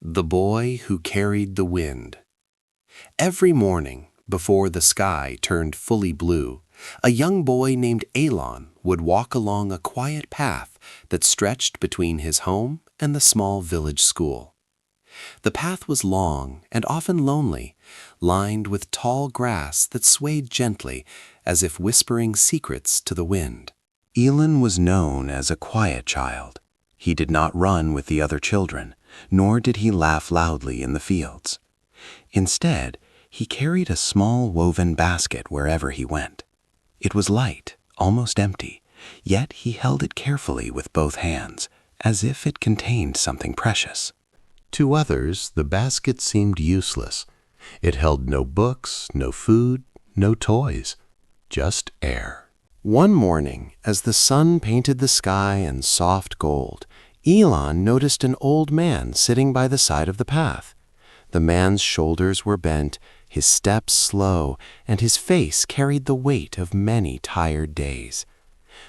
The Boy Who Carried the Wind. Every morning, before the sky turned fully blue, a young boy named Elan would walk along a quiet path that stretched between his home and the small village school. The path was long and often lonely, lined with tall grass that swayed gently as if whispering secrets to the wind. Elan was known as a quiet child. He did not run with the other children, nor did he laugh loudly in the fields. Instead, he carried a small woven basket wherever he went. It was light, almost empty, yet he held it carefully with both hands, as if it contained something precious. To others, the basket seemed useless. It held no books, no food, no toys, just air. One morning, as the sun painted the sky in soft gold, Elan noticed an old man sitting by the side of the path. The man's shoulders were bent, his steps slow, and his face carried the weight of many tired days.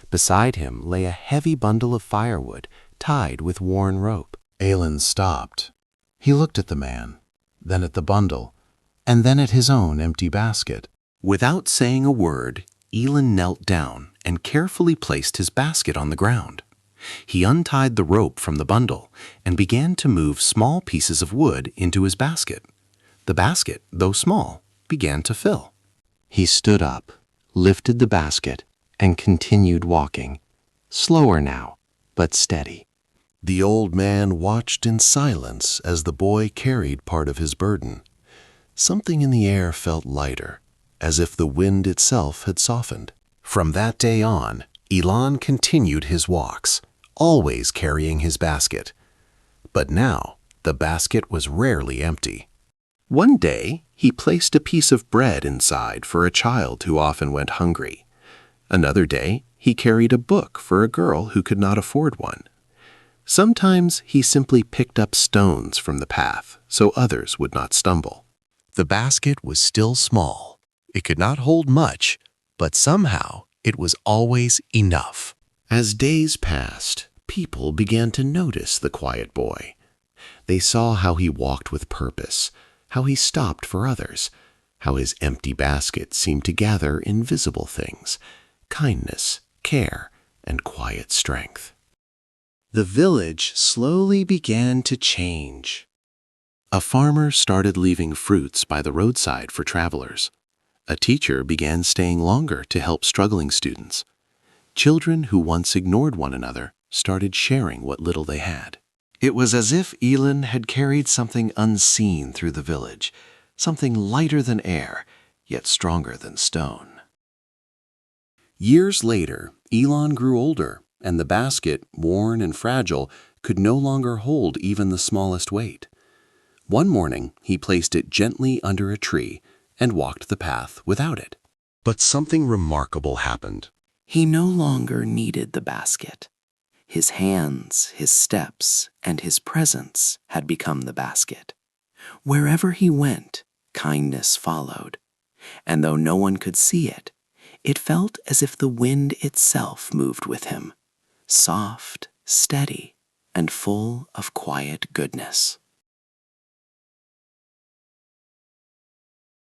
Beside him lay a heavy bundle of firewood tied with worn rope. Elan stopped. He looked at the man, then at the bundle, and then at his own empty basket. Without saying a word, Elan knelt down and carefully placed his basket on the ground. He untied the rope from the bundle and began to move small pieces of wood into his basket. The basket, though small, began to fill. He stood up, lifted the basket, and continued walking, slower now, but steady. The old man watched in silence as the boy carried part of his burden. Something in the air felt lighter, as if the wind itself had softened. From that day on, Elan continued his walks, always carrying his basket. But now, the basket was rarely empty. One day, he placed a piece of bread inside for a child who often went hungry. Another day, he carried a book for a girl who could not afford one. Sometimes he simply picked up stones from the path so others would not stumble. The basket was still small. It could not hold much, but somehow it was always enough. As days passed, people began to notice the quiet boy. They saw how he walked with purpose, how he stopped for others, how his empty basket seemed to gather invisible things, kindness, care, and quiet strength. The village slowly began to change. A farmer started leaving fruits by the roadside for travelers. A teacher began staying longer to help struggling students. Children who once ignored one another started sharing what little they had. It was as if Elan had carried something unseen through the village, something lighter than air, yet stronger than stone. Years later, Elan grew older, and the basket, worn and fragile, could no longer hold even the smallest weight. One morning, he placed it gently under a tree and walked the path without it. But something remarkable happened. He no longer needed the basket. His hands, his steps, and his presence had become the basket. Wherever he went, kindness followed. And though no one could see it, it felt as if the wind itself moved with him, soft, steady, and full of quiet goodness.